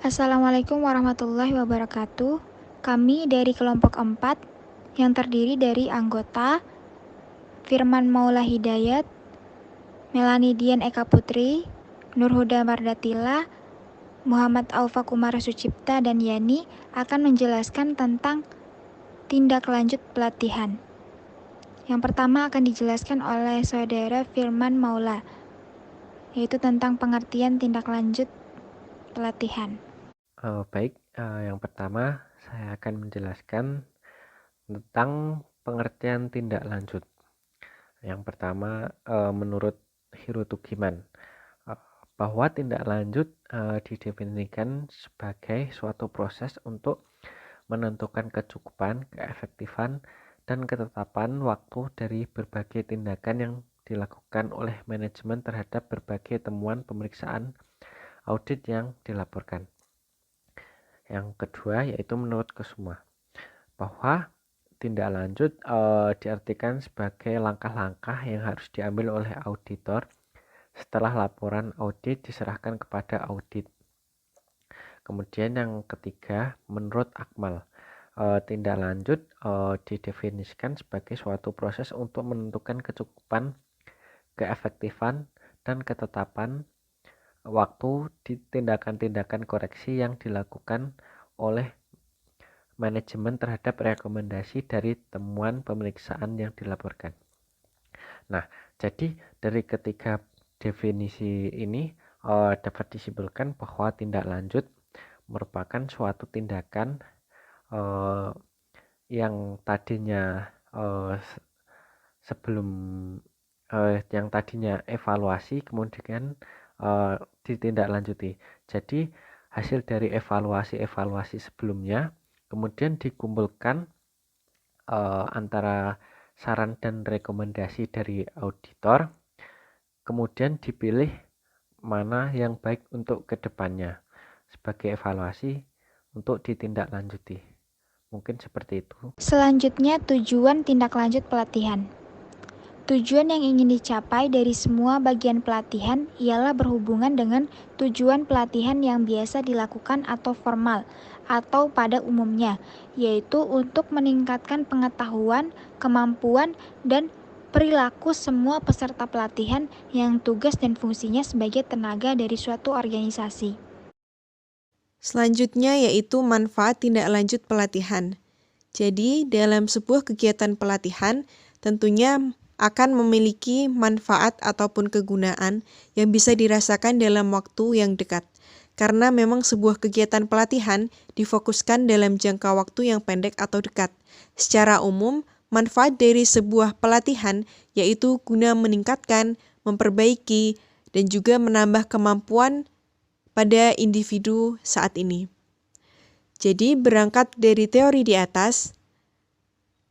Assalamualaikum warahmatullahi wabarakatuh. Kami dari kelompok 4 yang terdiri dari anggota Firman Maula Hidayat, Melani Dian Eka Putri, Nurhuda Mardatila, Muhammad Aufak Umar Sucipta, dan Yani akan menjelaskan tentang tindak lanjut pelatihan. Yang pertama akan dijelaskan oleh saudara Firman Maula, yaitu tentang pengertian tindak lanjut pelatihan. Baik, yang pertama saya akan menjelaskan tentang pengertian tindak lanjut. Yang pertama, menurut Hirotugiman, bahwa tindak lanjut didefinisikan sebagai suatu proses untuk menentukan kecukupan, keefektifan, dan ketetapan waktu dari berbagai tindakan yang dilakukan oleh manajemen terhadap berbagai temuan pemeriksaan audit yang dilaporkan. Yang kedua yaitu menurut Kusuma, bahwa tindak lanjut diartikan sebagai langkah-langkah yang harus diambil oleh auditor setelah laporan audit diserahkan kepada audit. Kemudian yang ketiga, menurut Akmal, tindak lanjut didefinisikan sebagai suatu proses untuk menentukan kecukupan, keefektifan, dan ketetapan waktu di tindakan-tindakan koreksi yang dilakukan oleh manajemen terhadap rekomendasi dari temuan pemeriksaan yang dilaporkan. Nah, jadi dari ketiga definisi ini dapat disimpulkan bahwa tindak lanjut merupakan suatu tindakan eh, yang tadinya sebelum yang tadinya evaluasi kemudian ditindaklanjuti. Jadi hasil dari evaluasi sebelumnya kemudian dikumpulkan antara saran dan rekomendasi dari auditor, kemudian dipilih mana yang baik untuk kedepannya sebagai evaluasi untuk ditindaklanjuti. Mungkin seperti itu. Selanjutnya, tujuan tindak lanjut pelatihan. Tujuan yang ingin dicapai dari semua bagian pelatihan ialah berhubungan dengan tujuan pelatihan yang biasa dilakukan atau formal atau pada umumnya, yaitu untuk meningkatkan pengetahuan, kemampuan, dan perilaku semua peserta pelatihan yang tugas dan fungsinya sebagai tenaga dari suatu organisasi. Selanjutnya yaitu manfaat tindak lanjut pelatihan. Jadi, dalam sebuah kegiatan pelatihan, tentunya akan memiliki manfaat ataupun kegunaan yang bisa dirasakan dalam waktu yang dekat. Karena memang sebuah kegiatan pelatihan difokuskan dalam jangka waktu yang pendek atau dekat. Secara umum, manfaat dari sebuah pelatihan yaitu guna meningkatkan, memperbaiki, dan juga menambah kemampuan pada individu saat ini. Jadi, berangkat dari teori di atas,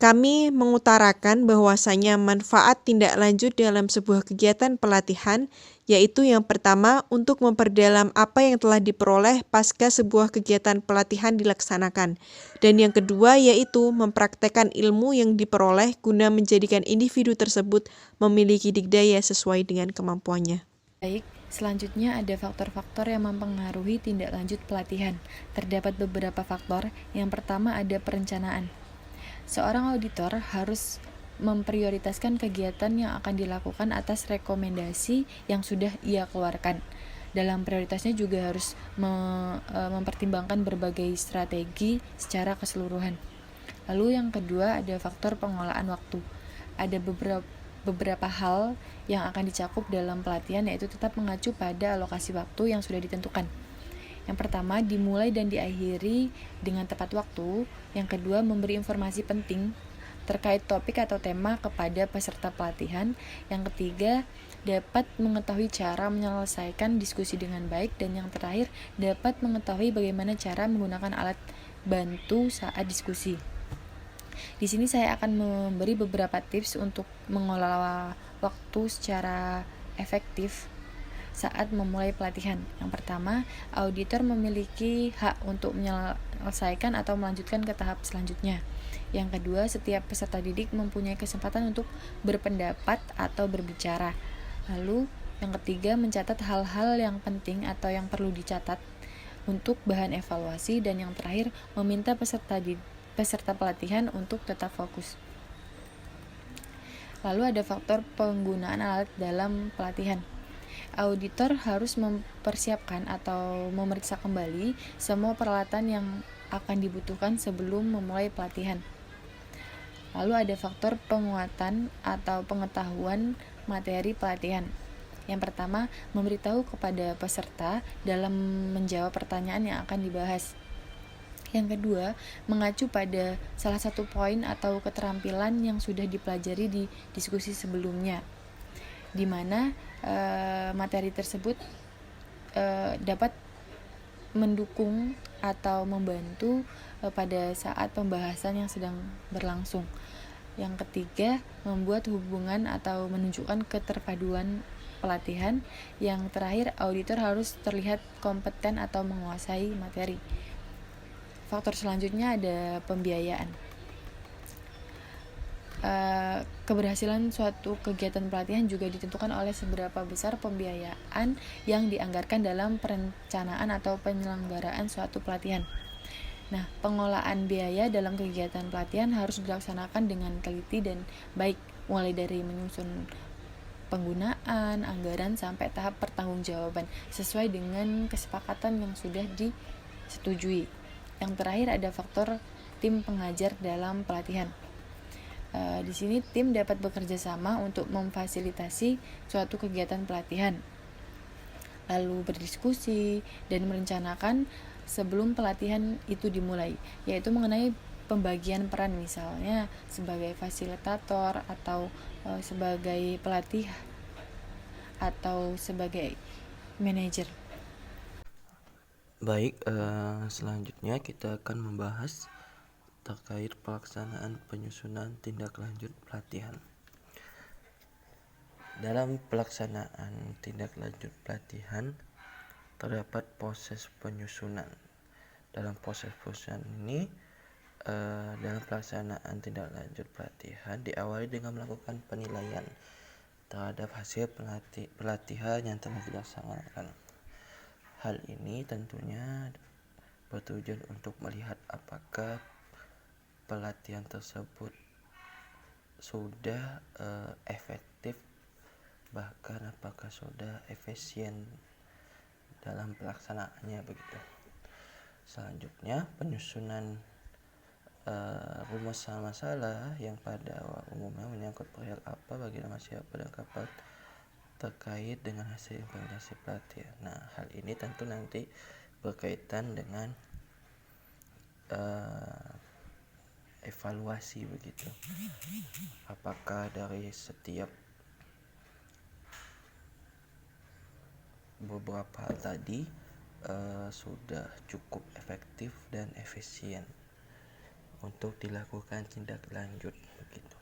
kami mengutarakan bahwasanya manfaat tindak lanjut dalam sebuah kegiatan pelatihan, yaitu yang pertama untuk memperdalam apa yang telah diperoleh pasca sebuah kegiatan pelatihan dilaksanakan. Dan yang kedua yaitu mempraktekkan ilmu yang diperoleh guna menjadikan individu tersebut memiliki dikdaya sesuai dengan kemampuannya. Baik, selanjutnya ada faktor-faktor yang mempengaruhi tindak lanjut pelatihan. Terdapat beberapa faktor. Yang pertama ada perencanaan. Seorang auditor harus memprioritaskan kegiatan yang akan dilakukan atas rekomendasi yang sudah ia keluarkan. Dalam prioritasnya juga harus mempertimbangkan berbagai strategi secara keseluruhan. Lalu yang kedua ada faktor pengelolaan waktu. Ada beberapa hal yang akan dicakup dalam pelatihan, yaitu tetap mengacu pada alokasi waktu yang sudah ditentukan. Yang pertama, dimulai dan diakhiri dengan tepat waktu. Yang kedua, memberi informasi penting terkait topik atau tema kepada peserta pelatihan. Yang ketiga, dapat mengetahui cara menyelesaikan diskusi dengan baik. Dan yang terakhir, dapat mengetahui bagaimana cara menggunakan alat bantu saat diskusi. Di sini saya akan memberi beberapa tips untuk mengelola waktu secara efektif saat memulai pelatihan. Yang pertama, auditor memiliki hak untuk menyelesaikan atau melanjutkan ke tahap selanjutnya. Yang kedua, setiap peserta didik mempunyai kesempatan untuk berpendapat atau berbicara. Lalu, yang ketiga, mencatat hal-hal yang penting atau yang perlu dicatat. untuk bahan evaluasi, dan yang terakhir meminta peserta pelatihan untuk tetap fokus. Lalu ada faktor penggunaan alat dalam pelatihan. Auditor harus mempersiapkan atau memeriksa kembali semua peralatan yang akan dibutuhkan sebelum memulai pelatihan. Lalu ada faktor penguatan atau pengetahuan materi pelatihan. Yang pertama, memberitahu kepada peserta dalam menjawab pertanyaan yang akan dibahas. Yang kedua, mengacu pada salah satu poin atau keterampilan yang sudah dipelajari di diskusi sebelumnya, di mana materi tersebut dapat mendukung atau membantu pada saat pembahasan yang sedang berlangsung. Yang ketiga, membuat hubungan atau menunjukkan keterpaduan pelatihan. Yang terakhir, auditor harus terlihat kompeten atau menguasai materi. Faktor selanjutnya ada pembiayaan. Keberhasilan suatu kegiatan pelatihan juga ditentukan oleh seberapa besar pembiayaan yang dianggarkan dalam perencanaan atau penyelenggaraan suatu pelatihan. Nah, pengelolaan biaya dalam kegiatan pelatihan harus dilaksanakan dengan teliti dan baik, mulai dari menyusun penggunaan, anggaran, sampai tahap pertanggungjawaban sesuai dengan kesepakatan yang sudah disetujui. Yang terakhir ada faktor tim pengajar dalam pelatihan. Di sini tim dapat bekerja sama untuk memfasilitasi suatu kegiatan pelatihan, lalu berdiskusi dan merencanakan sebelum pelatihan itu dimulai, yaitu mengenai pembagian peran, misalnya sebagai fasilitator atau sebagai pelatih atau sebagai manajer. Baik, selanjutnya kita akan membahas terkait pelaksanaan penyusunan tindak lanjut pelatihan. Dalam pelaksanaan tindak lanjut pelatihan terdapat proses penyusunan. Dalam proses penyusunan ini, dalam pelaksanaan tindak lanjut pelatihan diawali dengan melakukan penilaian terhadap hasil pelatihan yang telah dilaksanakan. Hal ini tentunya bertujuan untuk melihat apakah pelatihan tersebut sudah efektif, bahkan apakah sudah efisien dalam pelaksanaannya begitu. Selanjutnya, penyusunan rumus masalah yang pada umumnya menyangkut perihal apa, bagaimana, siapa, dan kapan terkait dengan hasil implementasi pelatihan. Nah, hal ini tentu nanti berkaitan dengan evaluasi begitu. Apakah dari setiap beberapa hal tadi sudah cukup efektif dan efisien untuk dilakukan tindak lanjut begitu.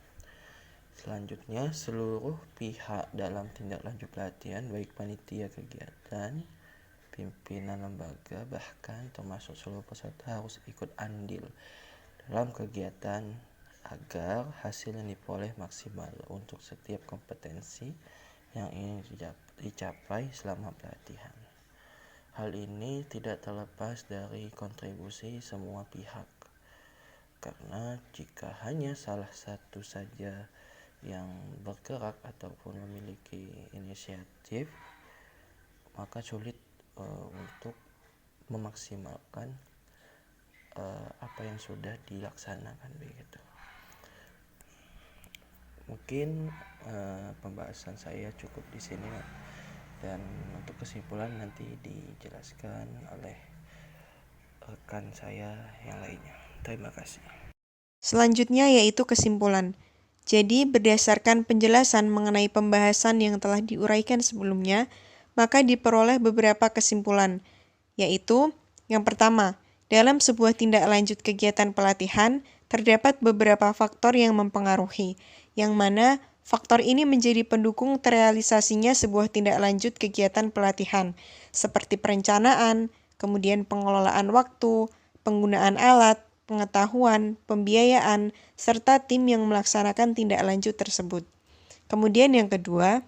Selanjutnya, seluruh pihak dalam tindak lanjut pelatihan, baik panitia kegiatan, pimpinan lembaga, bahkan termasuk seluruh peserta harus ikut andil dalam kegiatan agar hasil yang diperoleh maksimal untuk setiap kompetensi yang ingin dicapai selama pelatihan. Hal ini tidak terlepas dari kontribusi semua pihak, karena jika hanya salah satu saja yang bergerak ataupun memiliki inisiatif, maka sulit untuk memaksimalkan apa yang sudah dilaksanakan begitu. Mungkin pembahasan saya cukup di sini, dan untuk kesimpulan nanti dijelaskan oleh rekan saya yang lainnya. Terima kasih. Selanjutnya yaitu kesimpulan. Jadi, berdasarkan penjelasan mengenai pembahasan yang telah diuraikan sebelumnya, maka diperoleh beberapa kesimpulan, yaitu yang pertama, dalam sebuah tindak lanjut kegiatan pelatihan, terdapat beberapa faktor yang mempengaruhi, yang mana faktor ini menjadi pendukung terrealisasinya sebuah tindak lanjut kegiatan pelatihan, seperti perencanaan, kemudian pengelolaan waktu, penggunaan alat, pengetahuan, pembiayaan, serta tim yang melaksanakan tindak lanjut tersebut. Kemudian yang kedua,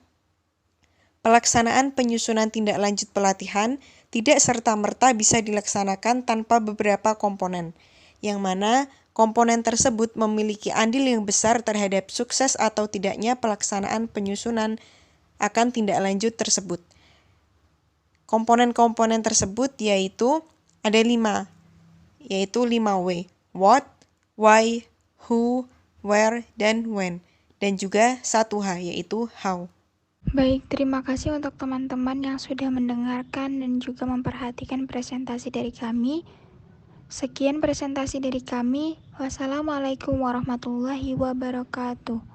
pelaksanaan penyusunan tindak lanjut pelatihan tidak serta-merta bisa dilaksanakan tanpa beberapa komponen, yang mana komponen tersebut memiliki andil yang besar terhadap sukses atau tidaknya pelaksanaan penyusunan akan tindak lanjut tersebut. Komponen-komponen tersebut yaitu ada 5, yaitu 5W, what, why, who, where, dan when, dan juga 1H yaitu how. Baik, terima kasih untuk teman-teman yang sudah mendengarkan dan juga memperhatikan presentasi dari kami. Sekian presentasi dari kami. Wassalamualaikum warahmatullahi wabarakatuh.